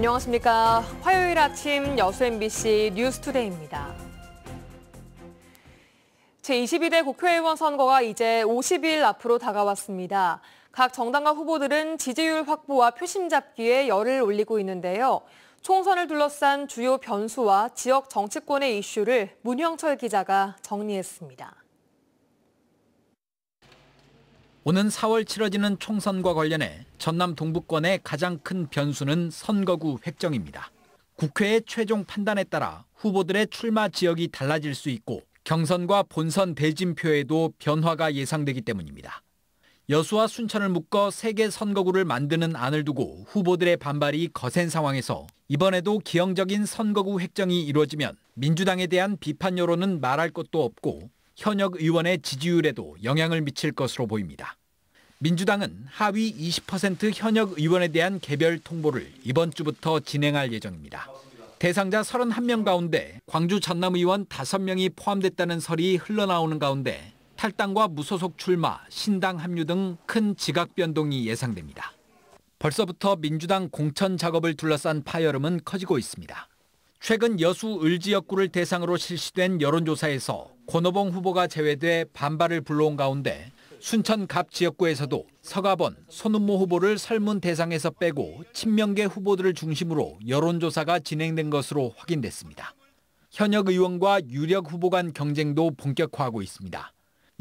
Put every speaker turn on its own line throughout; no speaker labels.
안녕하십니까. 화요일 아침 여수 MBC 뉴스투데이입니다. 제22대 국회의원 선거가 이제 50일 앞으로 다가왔습니다. 각 정당과 후보들은 지지율 확보와 표심 잡기에 열을 올리고 있는데요. 총선을 둘러싼 주요 변수와 지역 정치권의 이슈를 문형철 기자가 정리했습니다.
오는 4월 치러지는 총선과 관련해 전남 동부권의 가장 큰 변수는 선거구 획정입니다. 국회의 최종 판단에 따라 후보들의 출마 지역이 달라질 수 있고 경선과 본선 대진표에도 변화가 예상되기 때문입니다. 여수와 순천을 묶어 3개 선거구를 만드는 안을 두고 후보들의 반발이 거센 상황에서 이번에도 기형적인 선거구 획정이 이루어지면 민주당에 대한 비판 여론은 말할 것도 없고 현역 의원의 지지율에도 영향을 미칠 것으로 보입니다. 민주당은 하위 20% 현역 의원에 대한 개별 통보를 이번 주부터 진행할 예정입니다. 대상자 31명 가운데 광주 전남 의원 5명이 포함됐다는 설이 흘러나오는 가운데 탈당과 무소속 출마, 신당 합류 등 큰 지각 변동이 예상됩니다. 벌써부터 민주당 공천 작업을 둘러싼 파열음은 커지고 있습니다. 최근 여수 을 지역구를 대상으로 실시된 여론조사에서 권오봉 후보가 제외돼 반발을 불러온 가운데 순천 갑 지역구에서도 서가번, 손은모 후보를 설문 대상에서 빼고 친명계 후보들을 중심으로 여론조사가 진행된 것으로 확인됐습니다. 현역 의원과 유력 후보 간 경쟁도 본격화하고 있습니다.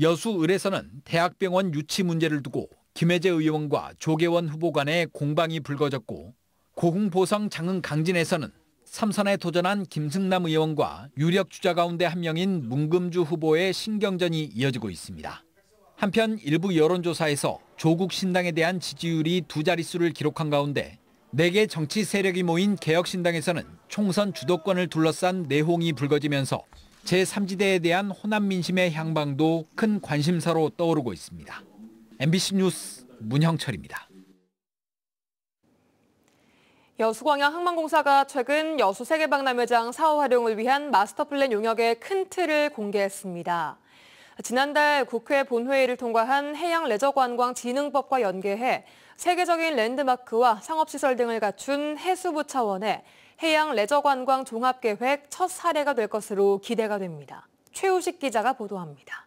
여수 을에서는 대학병원 유치 문제를 두고 김혜재 의원과 조계원 후보 간의 공방이 불거졌고 고흥 보성 장흥 강진에서는 3선에 도전한 김승남 의원과 유력 주자 가운데 한 명인 문금주 후보의 신경전이 이어지고 있습니다. 한편 일부 여론조사에서 조국 신당에 대한 지지율이 2자릿수를 기록한 가운데 4개 정치 세력이 모인 개혁신당에서는 총선 주도권을 둘러싼 내홍이 불거지면서 제3지대에 대한 호남 민심의 향방도 큰 관심사로 떠오르고 있습니다. MBC 뉴스 문형철입니다.
여수광양 항만공사가 최근 여수 세계박람회장 사후 활용을 위한 마스터플랜 용역의 큰 틀을 공개했습니다. 지난달 국회 본회의를 통과한 해양레저관광진흥법과 연계해 세계적인 랜드마크와 상업시설 등을 갖춘 해수부 차원의 해양레저관광 종합계획 첫 사례가 될 것으로 기대가 됩니다. 최우식 기자가 보도합니다.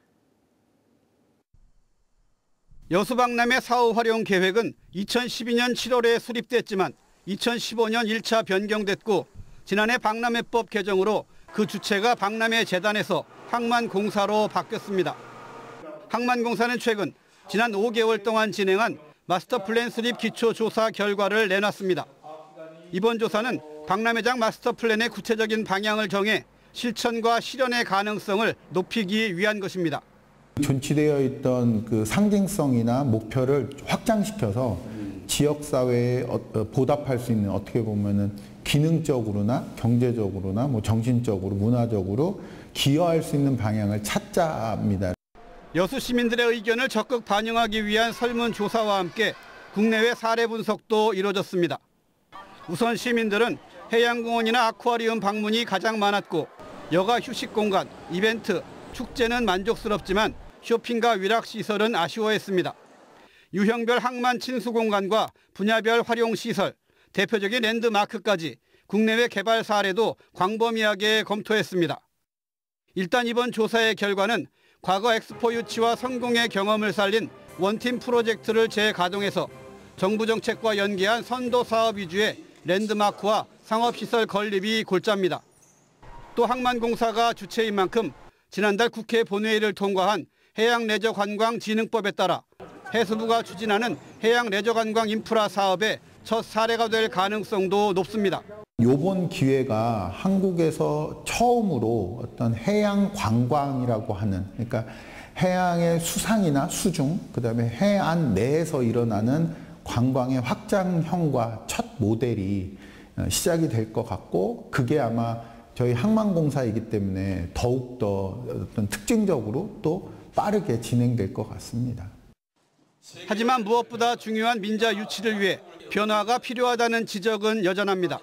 여수박람회 사후 활용 계획은 2012년 7월에 수립됐지만 2015년 1차 변경됐고 지난해 박람회법 개정으로 그 주체가 박람회 재단에서 항만공사로 바뀌었습니다. 항만공사는 최근 지난 5개월 동안 진행한 마스터플랜 수립 기초조사 결과를 내놨습니다. 이번 조사는 박람회장 마스터플랜의 구체적인 방향을 정해 실천과 실현의 가능성을 높이기 위한 것입니다.
존치되어 있던 그 상징성이나 목표를 확장시켜서 지역사회에 보답할 수 있는 어떻게 보면은 기능적으로나 경제적으로나 정신적으로 문화적으로 기여할 수 있는 방향을 찾자입니다.
여수 시민들의 의견을 적극 반영하기 위한 설문조사와 함께 국내외 사례 분석도 이뤄졌습니다. 우선 시민들은 해양공원이나 아쿠아리움 방문이 가장 많았고 여가 휴식 공간, 이벤트, 축제는 만족스럽지만 쇼핑과 위락시설은 아쉬워했습니다. 유형별 항만 친수 공간과 분야별 활용시설, 대표적인 랜드마크까지 국내외 개발 사례도 광범위하게 검토했습니다. 일단 이번 조사의 결과는 과거 엑스포 유치와 성공의 경험을 살린 원팀 프로젝트를 재가동해서 정부 정책과 연계한 선도 사업 위주의 랜드마크와 상업시설 건립이 골자입니다. 또 항만공사가 주체인 만큼 지난달 국회 본회의를 통과한 해양레저관광진흥법에 따라 해수부가 추진하는 해양레저관광 인프라 사업의 첫 사례가 될 가능성도 높습니다.
이번 기회가 한국에서 처음으로 어떤 해양 관광이라고 하는, 그러니까 해양의 수상이나 수중, 그다음에 해안 내에서 일어나는 관광의 확장형과 첫 모델이 시작이 될 것 같고, 그게 아마 저희 항만공사이기 때문에 더욱더 어떤 특징적으로 또 빠르게 진행될 것 같습니다.
하지만 무엇보다 중요한 민자 유치를 위해 변화가 필요하다는 지적은 여전합니다.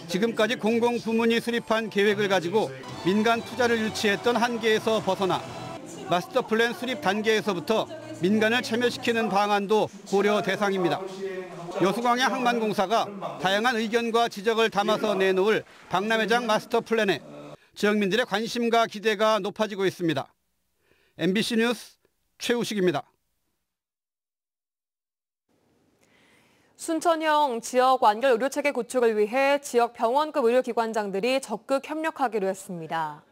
지금까지 공공부문이 수립한 계획을 가지고 민간 투자를 유치했던 한계에서 벗어나 마스터플랜 수립 단계에서부터 민간을 참여시키는 방안도 고려 대상입니다. 여수광양 항만공사가 다양한 의견과 지적을 담아서 내놓을 박람회장 마스터 플랜에 지역민들의 관심과 기대가 높아지고 있습니다. MBC 뉴스 최우식입니다.
순천형 지역 완결 의료체계 구축을 위해 지역 병원급 의료기관장들이 적극 협력하기로 했습니다.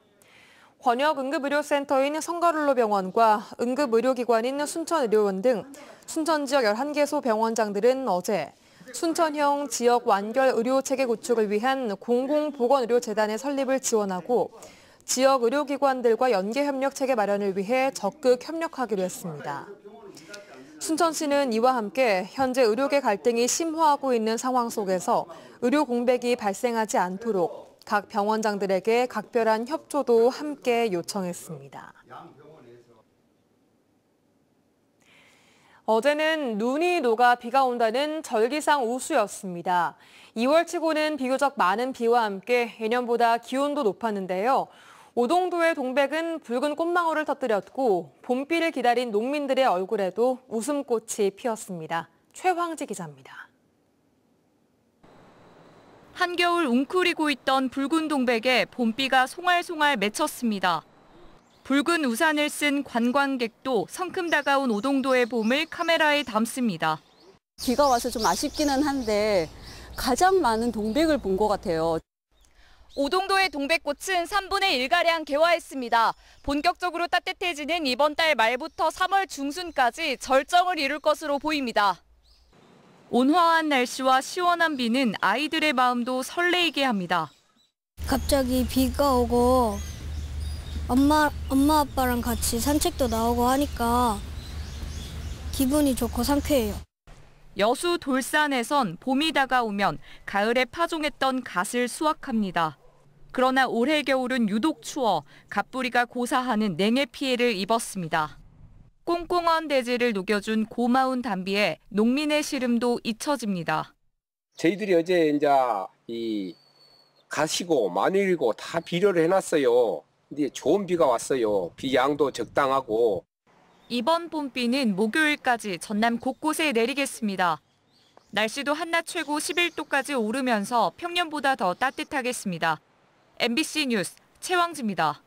권역 응급의료센터인 성가룰로병원과 응급의료기관인 순천의료원 등 순천 지역 11개소 병원장들은 어제 순천형 지역 완결 의료체계 구축을 위한 공공보건의료재단의 설립을 지원하고 지역 의료기관들과 연계협력체계 마련을 위해 적극 협력하기로 했습니다. 순천시는 이와 함께 현재 의료계 갈등이 심화하고 있는 상황 속에서 의료 공백이 발생하지 않도록 각 병원장들에게 각별한 협조도 함께 요청했습니다. 어제는 눈이 녹아 비가 온다는 절기상 우수였습니다. 2월치고는 비교적 많은 비와 함께 예년보다 기온도 높았는데요. 오동도의 동백은 붉은 꽃망울을 터뜨렸고 봄비를 기다린 농민들의 얼굴에도 웃음꽃이 피었습니다. 최황지 기자입니다.
한겨울 웅크리고 있던 붉은 동백에 봄비가 송알송알 맺혔습니다. 붉은 우산을 쓴 관광객도 성큼 다가온 오동도의 봄을 카메라에 담습니다.
비가 와서 좀 아쉽기는 한데 가장 많은 동백을 본 것 같아요.
오동도의 동백꽃은 3분의 1가량 개화했습니다. 본격적으로 따뜻해지는 이번 달 말부터 3월 중순까지 절정을 이룰 것으로 보입니다. 온화한 날씨와 시원한 비는 아이들의 마음도 설레이게 합니다.
갑자기 비가 오고 엄마 아빠랑 같이 산책도 나오고 하니까 기분이 좋고 상쾌해요.
여수 돌산에선 봄이 다가오면 가을에 파종했던 갓을 수확합니다. 그러나 올해 겨울은 유독 추워 갓뿌리가 고사하는 냉해 피해를 입었습니다. 꽁꽁한 대지를 녹여준 고마운 단비에 농민의 시름도 잊혀집니다.
저희들이 어제 이제 이 갓이고 마늘이고 다 비료를 해놨어요. 근데 좋은 비가 왔어요. 비 양도 적당하고.
이번 봄비는 목요일까지 전남 곳곳에 내리겠습니다. 날씨도 한낮 최고 11도까지 오르면서 평년보다 더 따뜻하겠습니다. MBC 뉴스 최황지입니다.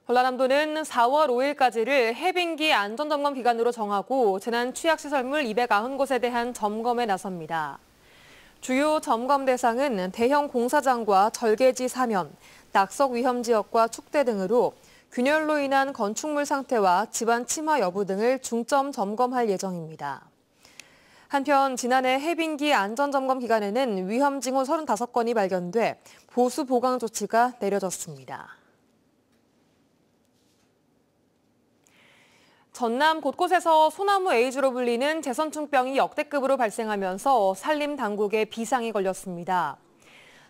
전라남도는 4월 5일까지를 해빙기 안전점검 기간으로 정하고 재난 취약시설물 290곳에 대한 점검에 나섭니다. 주요 점검 대상은 대형 공사장과 절개지 사면, 낙석 위험 지역과 축대 등으로 균열로 인한 건축물 상태와 집안 침하 여부 등을 중점 점검할 예정입니다. 한편 지난해 해빙기 안전점검 기간에는 위험 징후 35건이 발견돼 보수 보강 조치가 내려졌습니다. 전남 곳곳에서 소나무 에이즈로 불리는 제선충병이 역대급으로 발생하면서 산림 당국에 비상이 걸렸습니다.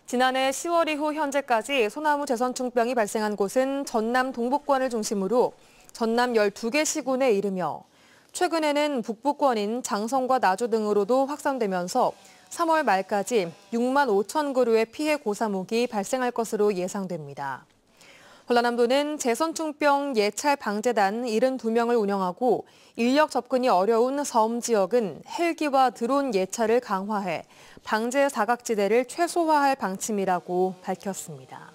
지난해 10월 이후 현재까지 소나무 제선충병이 발생한 곳은 전남 동북권을 중심으로 전남 12개 시군에 이르며 최근에는 북부권인 장성과 나주 등으로도 확산되면서 3월 말까지 6만 5천 그루의 피해 고사목이 발생할 것으로 예상됩니다. 전라남도는 제선충병 예찰 방재단 72명을 운영하고 인력 접근이 어려운 섬 지역은 헬기와 드론 예찰을 강화해 방제 사각지대를 최소화할 방침이라고 밝혔습니다.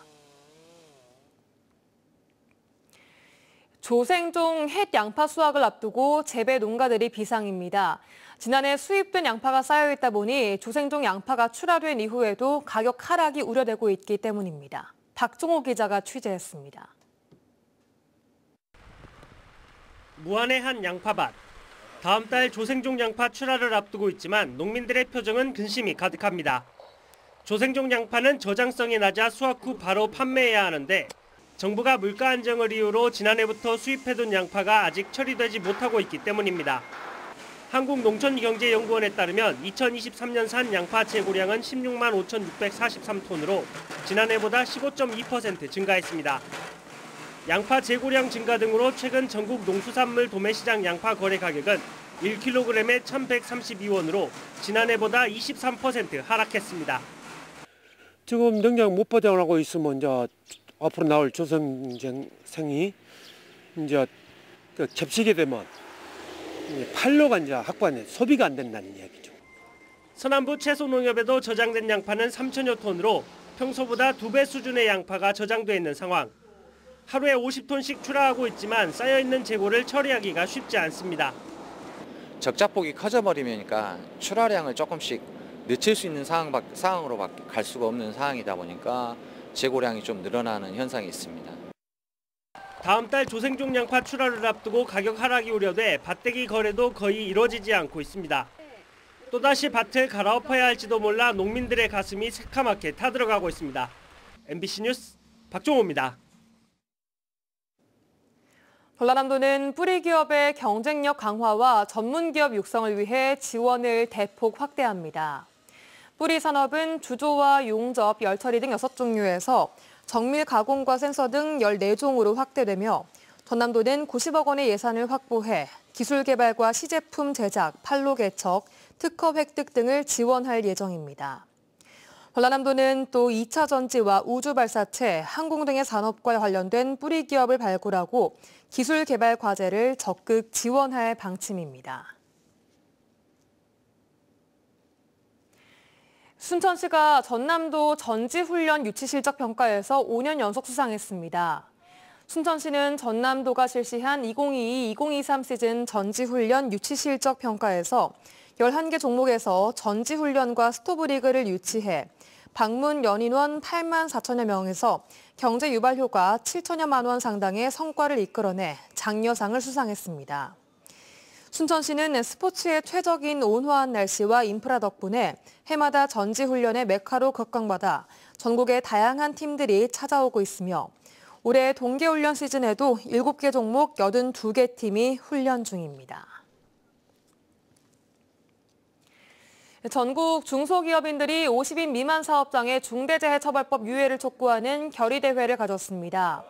조생종 햇 양파 수확을 앞두고 재배 농가들이 비상입니다. 지난해 수입된 양파가 쌓여있다 보니 조생종 양파가 출하된 이후에도 가격 하락이 우려되고 있기 때문입니다. 박종호 기자가 취재했습니다.
무안의 양파밭. 다음 달 조생종 양파 출하를 앞두고 있지만 농민들의 표정은 근심이 가득합니다. 조생종 양파는 저장성이 낮아 수확 후 바로 판매해야 하는데 정부가 물가 안정을 이유로 지난해부터 수입해둔 양파가 아직 처리되지 못하고 있기 때문입니다. 한국농촌경제연구원에 따르면 2023년 산 양파 재고량은 16만 5,643톤으로 지난해보다 15.2% 증가했습니다. 양파 재고량 증가 등으로 최근 전국 농수산물 도매시장 양파 거래 가격은 1kg에 1,132원으로 지난해보다 23% 하락했습니다.
지금 농약 못 보장하고 있으면 이제 앞으로 나올 조선생이 이제 겹치게 되면 팔로가 이제 확보하는 소비가 안 된다는 이야기죠.
서남부 채소농협에도 저장된 양파는 3천여 톤으로 평소보다 2배 수준의 양파가 저장돼 있는 상황. 하루에 50톤씩 출하하고 있지만 쌓여있는 재고를 처리하기가 쉽지 않습니다.
적자폭이 커져버리니까 출하량을 조금씩 늦출 수 있는 상황으로밖에 갈 수가 없는 상황이다 보니까 재고량이 좀 늘어나는 현상이 있습니다.
다음 달 조생종 양파 출하를 앞두고 가격 하락이 우려돼 밭대기 거래도 거의 이뤄지지 않고 있습니다. 또다시 밭을 갈아엎어야 할지도 몰라 농민들의 가슴이 새카맣게 타들어가고 있습니다. MBC 뉴스 박종호입니다.
전라남도는 뿌리기업의 경쟁력 강화와 전문기업 육성을 위해 지원을 대폭 확대합니다. 뿌리산업은 주조와 용접, 열처리 등 6종류에서 정밀 가공과 센서 등 14종으로 확대되며 전남도는 90억 원의 예산을 확보해 기술 개발과 시제품 제작, 판로 개척, 특허 획득 등을 지원할 예정입니다. 전라남도는 또 2차 전지와 우주 발사체, 항공 등의 산업과 관련된 뿌리 기업을 발굴하고 기술 개발 과제를 적극 지원할 방침입니다. 순천시가 전남도 전지훈련 유치실적 평가에서 5년 연속 수상했습니다. 순천시는 전남도가 실시한 2022-2023 시즌 전지훈련 유치실적 평가에서 11개 종목에서 전지훈련과 스토브리그를 유치해 방문 연인원 8만 4천여 명에서 경제 유발 효과 7천여만 원 상당의 성과를 이끌어내 장려상을 수상했습니다. 순천시는 스포츠에 최적인 온화한 날씨와 인프라 덕분에 해마다 전지훈련의 메카로 각광받아 전국의 다양한 팀들이 찾아오고 있으며 올해 동계훈련 시즌에도 7개 종목 82개 팀이 훈련 중입니다. 전국 중소기업인들이 50인 미만 사업장의 중대재해처벌법 유예를 촉구하는 결의대회를 가졌습니다.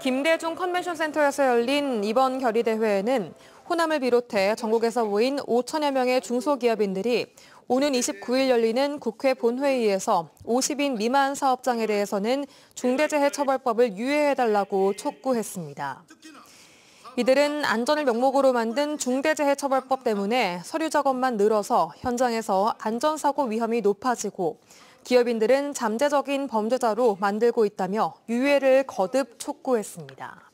김대중 컨벤션센터에서 열린 이번 결의대회에는 호남을 비롯해 전국에서 모인 5천여 명의 중소기업인들이 오는 29일 열리는 국회 본회의에서 50인 미만 사업장에 대해서는 중대재해처벌법을 유예해달라고 촉구했습니다. 이들은 안전을 명목으로 만든 중대재해처벌법 때문에 서류 작업만 늘어서 현장에서 안전사고 위험이 높아지고 기업인들은 잠재적인 범죄자로 만들고 있다며 유예를 거듭 촉구했습니다.